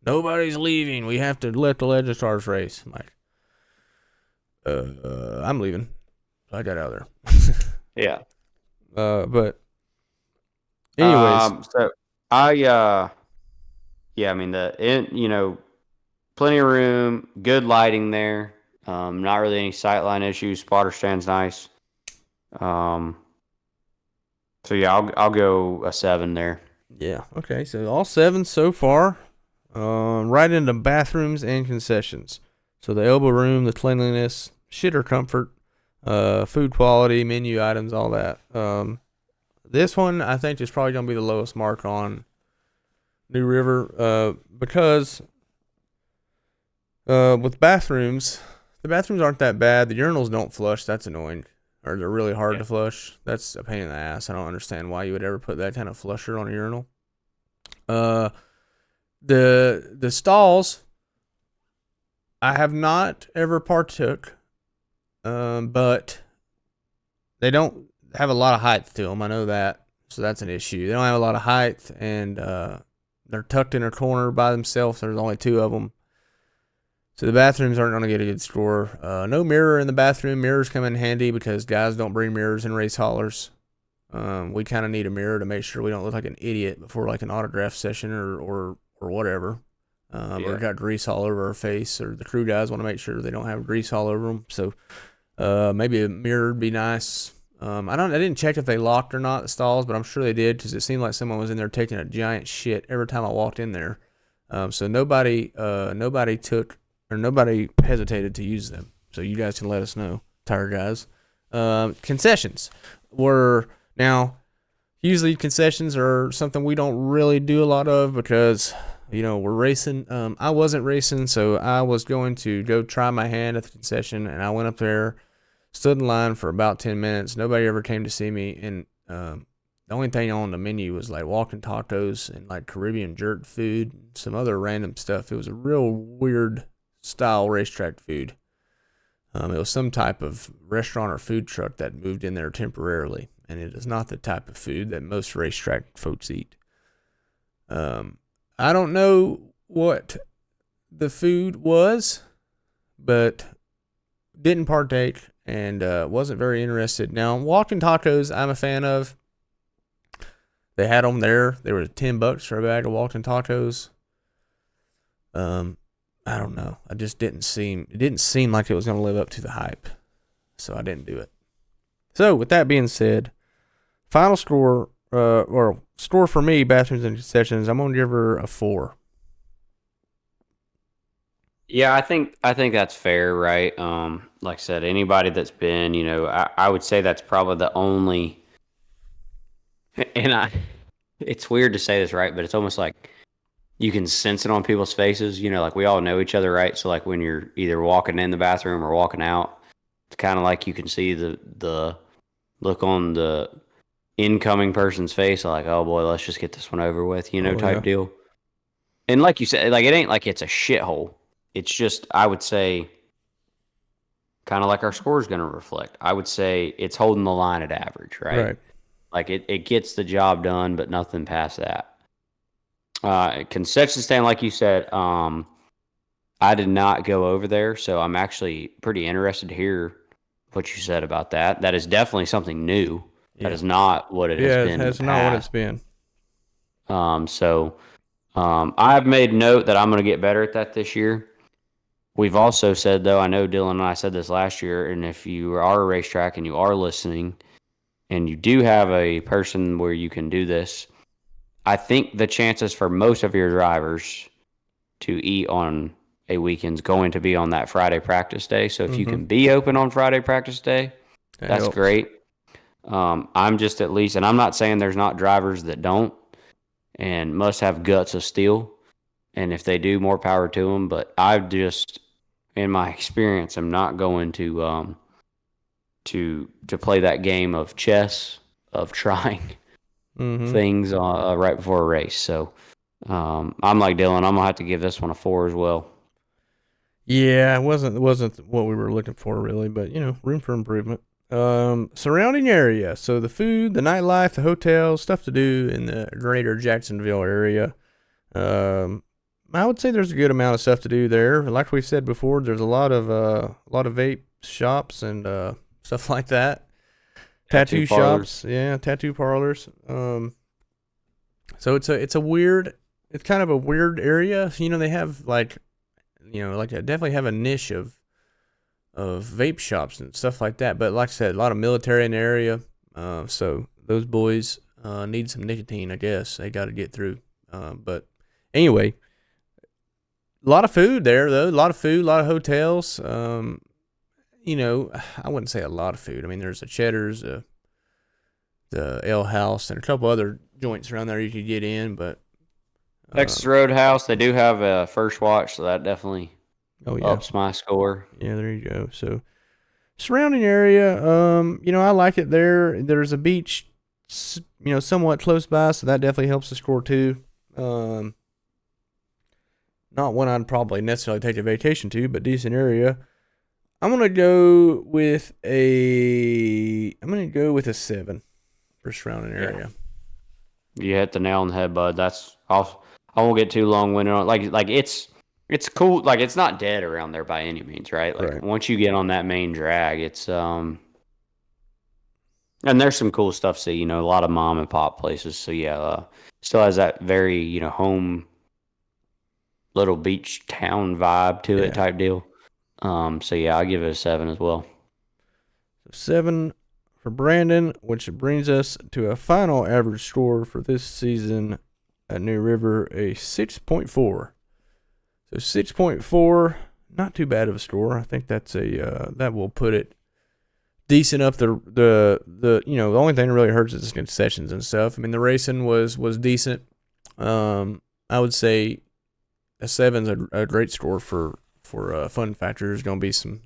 nobody's leaving. We have to let the Legistars race. I'm like, I'm leaving. So I got out of there. yeah. But anyways, So I yeah, I mean plenty of room, good lighting there. Not really any sightline issues. Spotter stand's nice. So yeah, I'll go a 7 there. yeah, okay. So all 7 so far. Right into bathrooms and concessions. So the elbow room, the cleanliness, shitter comfort, food quality, menu items, all that. This one I think is probably gonna be the lowest mark on New River, because with bathrooms, the bathrooms aren't that bad. The urinals don't flush. That's annoying, or they're really hard to flush. That's a pain in the ass. I don't understand why you would ever put that kind of flusher on a urinal. The stalls, I have not ever partook, but they don't have a lot of height to them. I know that, so that's an issue. They don't have a lot of height, and they're tucked in a corner by themselves. There's only 2 of them, so the bathrooms aren't going to get a good score. No mirror in the bathroom. Mirrors come in handy because guys don't bring mirrors in race haulers. We kind of need a mirror to make sure we don't look like an idiot before like an autograph session or whatever. Or got grease all over our face, or the crew guys want to make sure they don't have grease all over them. So maybe a mirror would be nice. I didn't check if they locked or not the stalls, but I'm sure they did because it seemed like someone was in there taking a giant shit every time I walked in there. So nobody hesitated to use them. So you guys can let us know, tire guys. Concessions were now usually concessions are something we don't really do a lot of because we're racing. I wasn't racing, so I was going to go try my hand at the concession, and I went up there, stood in line for about 10 minutes. Nobody ever came to see me, and the only thing on the menu was like walking tacos and like Caribbean jerk food, some other random stuff. It was a real weird style racetrack food. It was some type of restaurant or food truck that moved in there temporarily, and it is not the type of food that most racetrack folks eat. I don't know what the food was, but didn't partake and wasn't very interested. Now, Walking Tacos, I'm a fan of. They had them there. They were $10 for a bag of Walking Tacos. I don't know. It didn't seem like it was going to live up to the hype. So I didn't do it. So with that being said, final score, or score for me, Bathrooms and Concessions, I'm going to give her a 4. Yeah, I think that's fair, right? Like I said, anybody that's been, I would say that's probably the only, and it's weird to say this, right? But it's almost like you can sense it on people's faces. Like we all know each other, right? So like when you're either walking in the bathroom or walking out, it's kind of like you can see the look on the incoming person's face, like, oh boy, let's just get this one over with, type deal. And like you said, like it ain't like it's a shithole. It's just, I would say, kind of like our score is going to reflect. I would say it's holding the line at average, right? Right. Like it gets the job done, but nothing past that. Concession stand, like you said, I did not go over there, so I'm actually pretty interested to hear what you said about that. That is definitely something new. Yeah. That is not what it has been. Yeah, that's not what it's been. I've made note that I'm going to get better at that this year. We've also said, though, I know Dylon and I said this last year, and if you are a racetrack and you are listening and you do have a person where you can do this, I think the chances for most of your drivers to eat on a weekend is going to be on that Friday practice day. So if you can be open on Friday practice day, that's helps. Great. I'm just at least, and I'm not saying there's not drivers that don't and must have guts of steel. And if they do, more power to them. But I've just, in my experience, I'm not going to play that game of chess, of trying things right before a race. So I'm like Dylon. I'm gonna have to give this one a 4 as well. Yeah, it wasn't what we were looking for really, but room for improvement. Surrounding area. So the food, the nightlife, the hotels, stuff to do in the greater Jacksonville area. I would say there's a good amount of stuff to do there. Like we said before, there's a lot of vape shops and stuff like that. Tattoo shops, tattoo parlors. So it's kind of a weird area. They have definitely have a niche of vape shops and stuff like that. But like I said, a lot of military in the area. So those boys need some nicotine, I guess. They got to get through. But anyway, a lot of food there, though. A lot of food, a lot of hotels. I wouldn't say a lot of food. I mean, there's the Cheddar's, the Ale House, and a couple other joints around there you could get in. But Texas Roadhouse, they do have a first watch, so that definitely ups my score. Yeah, there you go. So surrounding area, I like it there. There's a beach, somewhat close by, so that definitely helps the score too. Not one I'd probably necessarily take a vacation to, but decent area. I'm gonna go with a 7 for surrounding area. You hit the nail on the head, bud. I won't get too long-winded on it. Like it's cool. Like it's not dead around there by any means, right? Like once you get on that main drag, it's and there's some cool stuff. So a lot of mom and pop places. So still has that very home little beach town vibe to it type deal. I'll give it a 7 as well. 7 for Brandon, which brings us to a final average score for this season at New River, a 6.4. So 6.4, not too bad of a score. I think that's that will put it decent up the only thing that really hurts is the concessions and stuff. I mean, the racing was decent. I would say a 7's a great score for fun factor. There's gonna be some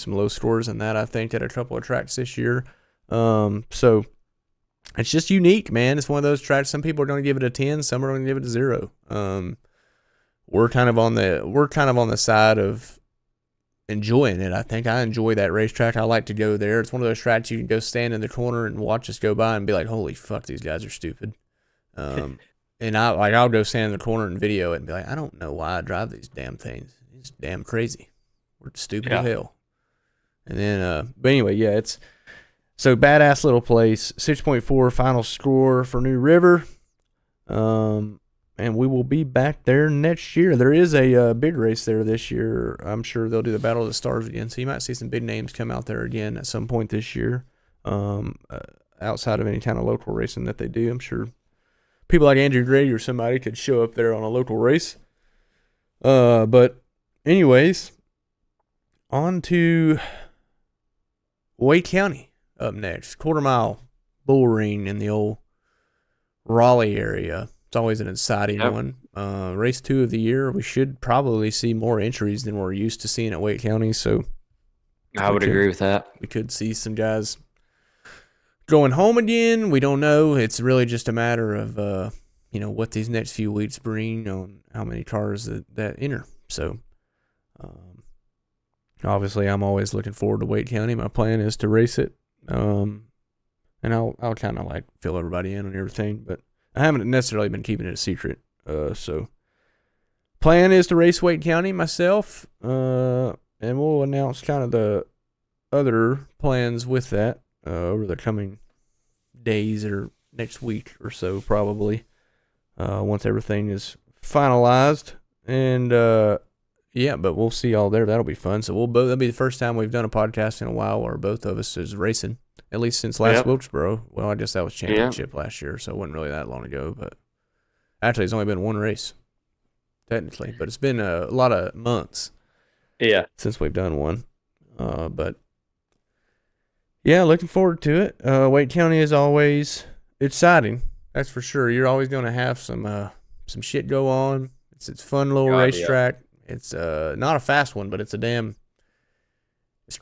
low scores in that, I think, at a couple of tracks this year. So it's just unique, man. It's one of those tracks. Some people are gonna give it a 10, some are gonna give it a 0. We're kind of on the side of enjoying it. I think I enjoy that racetrack. I like to go there. It's one of those tracks you can go stand in the corner and watch us go by and be like, holy fuck, these guys are stupid. I'll go stand in the corner and video it and be like, I don't know why I drive these damn things. It's damn crazy. We're stupid as hell. And then, but anyway, yeah, it's so badass little place. 6.4 final score for New River. And we will be back there next year. There is a big race there this year. I'm sure they'll do the Battle of the Stars again. So you might see some big names come out there again at some point this year. Outside of any kind of local racing that they do, I'm sure people like Andrew Grady or somebody could show up there on a local race. But anyways, on to Wake County up next. Quarter mile bull ring in the old Raleigh area. It's always an exciting one. Race 2 of the year. We should probably see more entries than we're used to seeing at Wake County. So I would agree with that. We could see some guys going home again. We don't know. It's really just a matter of what these next few weeks bring on how many cars that enter. So obviously I'm always looking forward to Wake County. My plan is to race it. And I'll kind of like fill everybody in on everything, but I haven't necessarily been keeping it a secret. So plan is to race Wake County myself. And we'll announce kind of the other plans with that over the coming days or next week or so, probably, once everything is finalized. And but we'll see y'all there. That'll be fun. So that'll be the first time we've done a podcast in a while where both of us is racing, at least since last Wilkesboro. Well, I guess that was championship last year, so it wasn't really that long ago. But actually, it's only been one race, technically. But it's been a lot of months since we've done one. But yeah, looking forward to it. Wake County is always exciting. That's for sure. You're always going to have some shit go on. It's fun little racetrack. It's not a fast one, but it's a damn.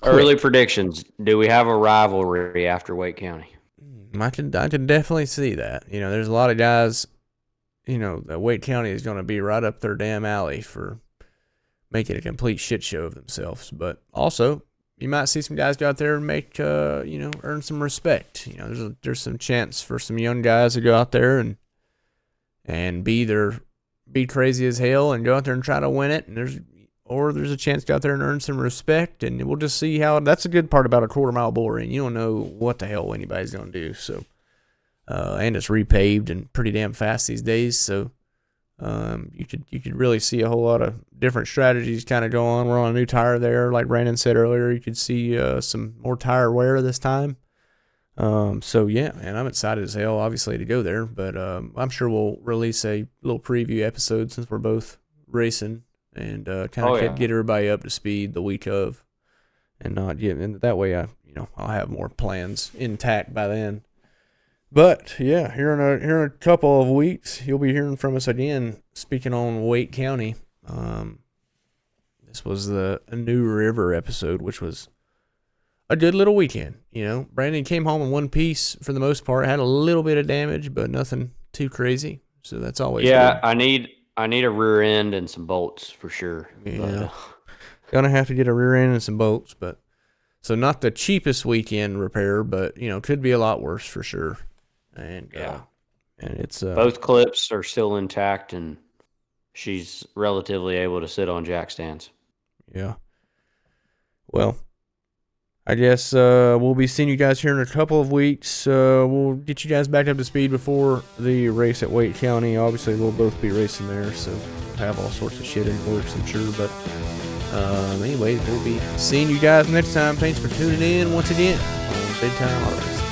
Early predictions. Do we have a rivalry after Wake County? I can definitely see that. There's a lot of guys. That Wake County is going to be right up their damn alley for making a complete shit show of themselves. But also, you might see some guys go out there and make, earn some respect. There's some chance for some young guys to go out there and be crazy as hell and go out there and try to win it. And there's a chance to go out there and earn some respect. And we'll just see how. That's a good part about a quarter mile bull ring. You don't know what the hell anybody's going to do. So, and it's repaved and pretty damn fast these days. So, you could really see a whole lot of different strategies kind of go on. We're on a new tire there, like Brandon said earlier. You could see some more tire wear this time. So yeah, man, I'm excited as hell, obviously, to go there. But I'm sure we'll release a little preview episode since we're both racing and kind of get everybody up to speed the week of, and that way I'll have more plans intact by then. But yeah, here in a couple of weeks, you'll be hearing from us again. Speaking on Wake County, this was a New River episode, which was a good little weekend. Brandon came home in one piece for the most part. Had a little bit of damage, but nothing too crazy. So that's always good. I need a rear end and some bolts for sure. Yeah, gonna have to get a rear end and some bolts, but so not the cheapest weekend repair, but could be a lot worse for sure. And and it's both clips are still intact, and she's relatively able to sit on jack stands. Yeah. Well, I guess we'll be seeing you guys here in a couple of weeks. We'll get you guys back up to speed before the race at Wake County. Obviously, we'll both be racing there, so we'll have all sorts of shit in the works, I'm sure. But anyways, we'll be seeing you guys next time. Thanks for tuning in once again on Big Time Auto Racing.